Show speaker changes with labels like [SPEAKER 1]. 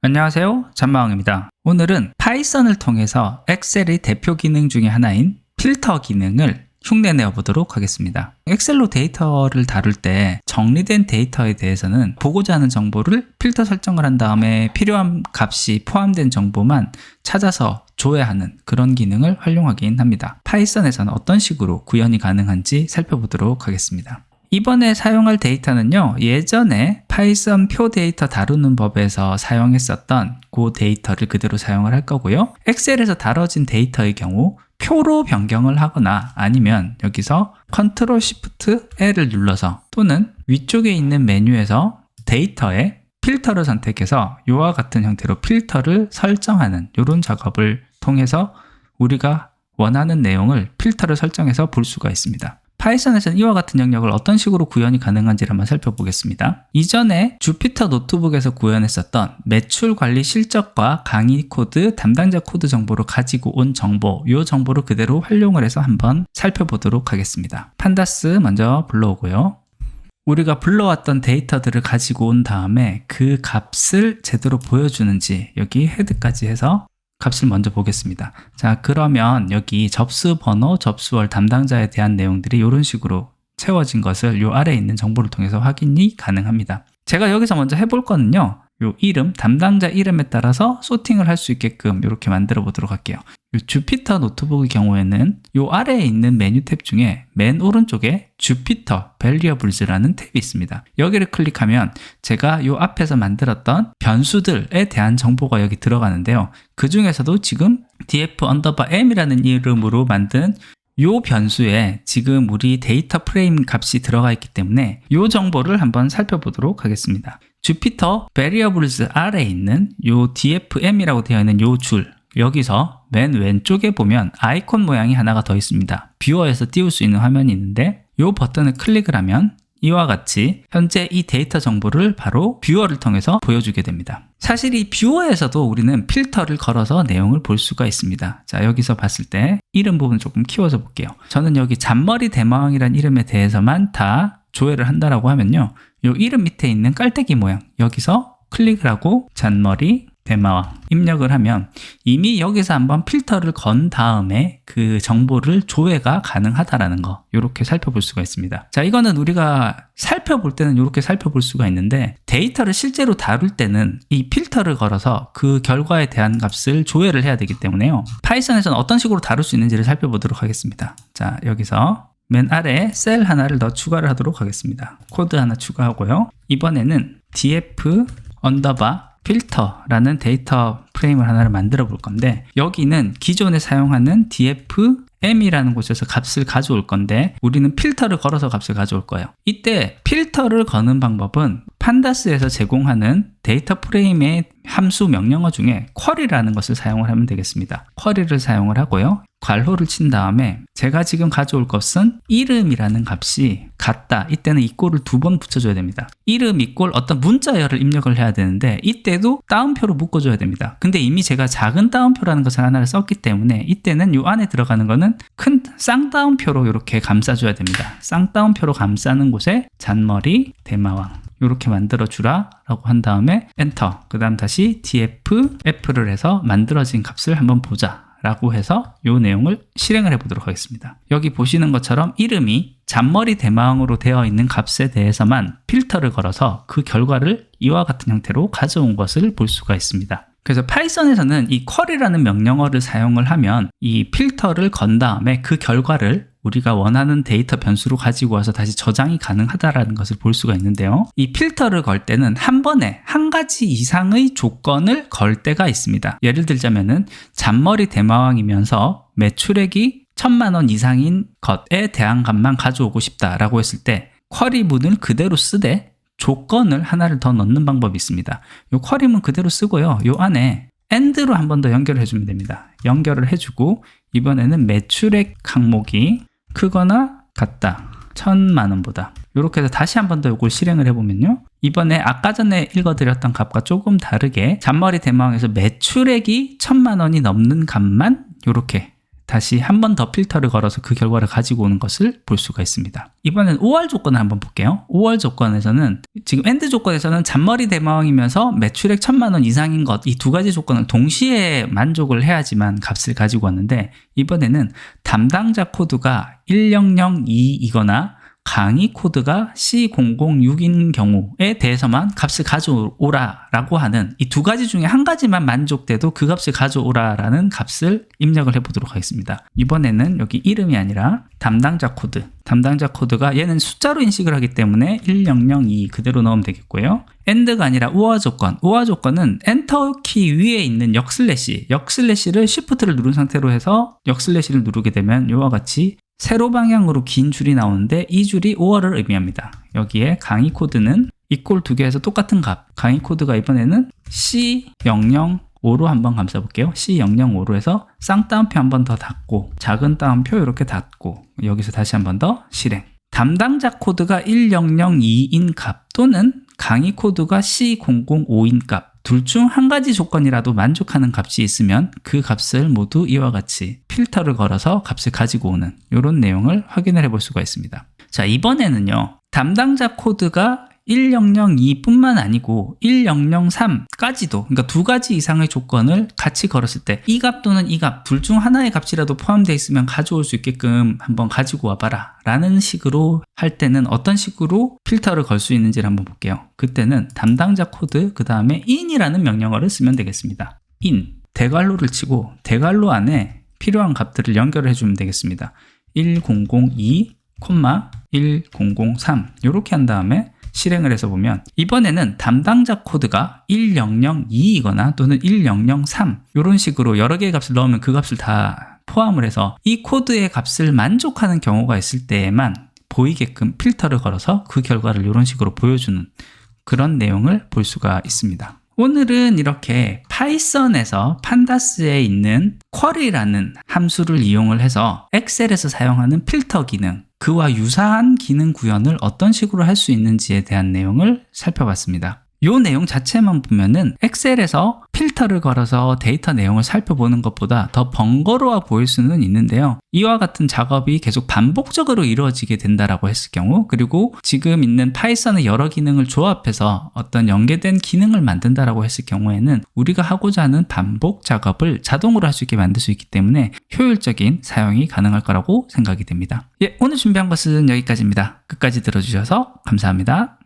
[SPEAKER 1] 안녕하세요, 잔마왕입니다. 오늘은 파이썬을 통해서 엑셀의 대표 기능 중에 하나인 필터 기능을 흉내내어 보도록 하겠습니다. 엑셀로 데이터를 다룰 때 정리된 데이터에 대해서는 보고자 하는 정보를 필터 설정을 한 다음에 필요한 값이 포함된 정보만 찾아서 줘야 하는 그런 기능을 활용하긴 합니다. 파이썬에서는 어떤 식으로 구현이 가능한지 살펴보도록 하겠습니다. 이번에 사용할 데이터는요, 예전에 파이썬 표 데이터 다루는 법에서 사용했었던 그 데이터를 그대로 사용을 할 거고요. 엑셀에서 다뤄진 데이터의 경우 표로 변경을 하거나 아니면 여기서 Ctrl Shift L을 눌러서 또는 위쪽에 있는 메뉴에서 데이터에 필터를 선택해서 이와 같은 형태로 필터를 설정하는 이런 작업을 통해서 우리가 원하는 내용을 필터를 설정해서 볼 수가 있습니다. 파이썬에서는 이와 같은 영역을 어떤 식으로 구현이 가능한지를 한번 살펴보겠습니다. 이전에 주피터 노트북에서 구현했었던 매출 관리 실적과 강의 코드, 담당자 코드 정보를 가지고 온 정보, 이 정보를 그대로 활용을 해서 한번 살펴보도록 하겠습니다. 판다스 먼저 불러오고요. 우리가 불러왔던 데이터들을 가지고 온 다음에 그 값을 제대로 보여주는지 여기 헤드까지 해서 값을 먼저 보겠습니다. 자, 그러면 여기 접수 번호, 접수월, 담당자에 대한 내용들이 이런 식으로 채워진 것을 이 아래에 있는 정보를 통해서 확인이 가능합니다. 제가 여기서 먼저 해볼 거는요, 요 이름, 담당자 이름에 따라서 소팅을 할 수 있게끔 이렇게 만들어 보도록 할게요. 요 주피터 노트북의 경우에는 요 아래에 있는 메뉴 탭 중에 맨 오른쪽에 주피터 Variables라는 탭이 있습니다. 여기를 클릭하면 제가 요 앞에서 만들었던 변수들에 대한 정보가 여기 들어가는데요. 그 중에서도 지금 df_m이라는 이름으로 만든 요 변수에 지금 우리 데이터 프레임 값이 들어가 있기 때문에 요 정보를 한번 살펴보도록 하겠습니다. 주피터 Variables 아래에 있는 요 dfm이라고 되어 있는 요 줄, 여기서 맨 왼쪽에 보면 아이콘 모양이 하나가 더 있습니다. 뷰어에서 띄울 수 있는 화면이 있는데 요 버튼을 클릭을 하면 이와 같이 현재 이 데이터 정보를 바로 뷰어를 통해서 보여주게 됩니다. 사실 이 뷰어에서도 우리는 필터를 걸어서 내용을 볼 수가 있습니다. 자, 여기서 봤을 때 이름 부분 조금 키워서 볼게요. 저는 여기 잔머리 대마왕이라는 이름에 대해서만 다 조회를 한다라고 하면요, 요 이름 밑에 있는 깔때기 모양, 여기서 클릭을 하고 잔머리 대마왕 입력을 하면 이미 여기서 한번 필터를 건 다음에 그 정보를 조회가 가능하다라는 거, 이렇게 살펴볼 수가 있습니다. 자, 이거는 우리가 살펴볼 때는 이렇게 살펴볼 수가 있는데 데이터를 실제로 다룰 때는 이 필터를 걸어서 그 결과에 대한 값을 조회를 해야 되기 때문에요, 파이썬에서는 어떤 식으로 다룰 수 있는지를 살펴보도록 하겠습니다. 자, 여기서 맨 아래에 셀 하나를 더 추가를 하도록 하겠습니다. 코드 하나 추가하고요. 이번에는 df 필터라는 데이터 프레임을 하나를 만들어 볼 건데, 여기는 기존에 사용하는 dfm이라는 곳에서 값을 가져올 건데 우리는 필터를 걸어서 값을 가져올 거예요. 이때 필터를 거는 방법은 판다스에서 제공하는 데이터 프레임의 함수 명령어 중에 쿼리라는 것을 사용을 하면 되겠습니다. 쿼리를 사용을 하고요, 괄호를 친 다음에 제가 지금 가져올 것은 이름이라는 값이 같다, 이때는 이꼴을 두 번 붙여줘야 됩니다. 이름 이꼴 어떤 문자열을 입력을 해야 되는데 이때도 따옴표로 묶어줘야 됩니다. 근데 이미 제가 작은 따옴표라는 것을 하나를 썼기 때문에 이때는 이 안에 들어가는 거는 큰 쌍따옴표로 이렇게 감싸줘야 됩니다. 쌍따옴표로 감싸는 곳에 잔머리 대마왕 이렇게 만들어 주라 라고 한 다음에 엔터, 그 다음 다시 df를 해서 만들어진 값을 한번 보자 라고 해서 이 내용을 실행을 해 보도록 하겠습니다. 여기 보시는 것처럼 이름이 잔머리 대마왕으로 되어 있는 값에 대해서만 필터를 걸어서 그 결과를 이와 같은 형태로 가져온 것을 볼 수가 있습니다. 그래서 파이썬에서는 이 쿼리라는 명령어를 사용을 하면 이 필터를 건 다음에 그 결과를 우리가 원하는 데이터 변수로 가지고 와서 다시 저장이 가능하다라는 것을 볼 수가 있는데요, 이 필터를 걸 때는 한 번에 한 가지 이상의 조건을 걸 때가 있습니다. 예를 들자면은 잔머리 대마왕이면서 매출액이 1000만 원 이상인 것에 대한 값만 가져오고 싶다라고 했을 때 쿼리문을 그대로 쓰되 조건을 하나를 더 넣는 방법이 있습니다. 이 쿼리문 그대로 쓰고요, 이 안에 AND로 한 번 더 연결을 해주면 됩니다. 연결을 해주고 이번에는 매출액 항목이 크거나 같다, 1000만 원보다, 이렇게 해서 다시 한 번 더 이걸 실행을 해보면요, 이번에 아까 전에 읽어드렸던 값과 조금 다르게 잔머리 대마왕에서 매출액이 1000만 원이 넘는 값만 이렇게 다시 한 번 더 필터를 걸어서 그 결과를 가지고 오는 것을 볼 수가 있습니다. 이번엔 OR 조건을 한번 볼게요. OR 조건에서는 지금 AND 조건에서는 잔머리 대마왕이면서 매출액 1000만 원 이상인 것, 이 두 가지 조건을 동시에 만족을 해야지만 값을 가지고 왔는데, 이번에는 담당자 코드가 1002이거나 강의 코드가 C006인 경우에 대해서만 값을 가져오라 라고 하는 이 두 가지 중에 한 가지만 만족돼도 그 값을 가져오라 라는 값을 입력을 해보도록 하겠습니다. 이번에는 여기 이름이 아니라 담당자 코드가 얘는 숫자로 인식을 하기 때문에 1002 그대로 넣으면 되겠고요. AND가 아니라 OR 조건은 엔터 키 위에 있는 역슬래시를 Shift를 누른 상태로 해서 역슬래시를 누르게 되면 이와 같이 세로 방향으로 긴 줄이 나오는데 이 줄이 OR을 의미합니다. 여기에 강의 코드는 이꼴 두 개에서 똑같은 값, 강의 코드가 이번에는 C005로 한번 감싸볼게요. C005로 해서 쌍따옴표 한 번 더 닫고 작은 따옴표 이렇게 닫고 여기서 다시 한 번 더 실행. 담당자 코드가 1002인 값 또는 강의 코드가 C005인 값, 둘 중 한 가지 조건이라도 만족하는 값이 있으면 그 값을 모두 이와 같이 필터를 걸어서 값을 가지고 오는 이런 내용을 확인을 해볼 수가 있습니다. 자, 이번에는요, 담당자 코드가 1002뿐만 아니고 1003까지도, 그러니까 두 가지 이상의 조건을 같이 걸었을 때 이 값 또는 이 값 둘 중 하나의 값이라도 포함되어 있으면 가져올 수 있게끔 한번 가지고 와봐라 라는 식으로 할 때는 어떤 식으로 필터를 걸 수 있는지를 한번 볼게요. 그때는 담당자 코드 그 다음에 in이라는 명령어를 쓰면 되겠습니다. in, 대괄호를 치고 대괄호 안에 필요한 값들을 연결을 해주면 되겠습니다. 1002, 1003 이렇게 한 다음에 실행을 해서 보면 이번에는 담당자 코드가 1002이거나 또는 1003 이런 식으로 여러 개의 값을 넣으면 그 값을 다 포함을 해서 이 코드의 값을 만족하는 경우가 있을 때에만 보이게끔 필터를 걸어서 그 결과를 이런 식으로 보여주는 그런 내용을 볼 수가 있습니다. 오늘은 이렇게 파이썬에서 판다스에 있는 쿼리라는 함수를 이용을 해서 엑셀에서 사용하는 필터 기능, 그와 유사한 기능 구현을 어떤 식으로 할 수 있는지에 대한 내용을 살펴봤습니다. 이 내용 자체만 보면은 엑셀에서 필터를 걸어서 데이터 내용을 살펴보는 것보다 더 번거로워 보일 수는 있는데요. 이와 같은 작업이 계속 반복적으로 이루어지게 된다라고 했을 경우, 그리고 지금 있는 파이썬의 여러 기능을 조합해서 어떤 연계된 기능을 만든다라고 했을 경우에는 우리가 하고자 하는 반복 작업을 자동으로 할 수 있게 만들 수 있기 때문에 효율적인 사용이 가능할 거라고 생각이 됩니다. 오늘 준비한 것은 여기까지입니다. 끝까지 들어주셔서 감사합니다.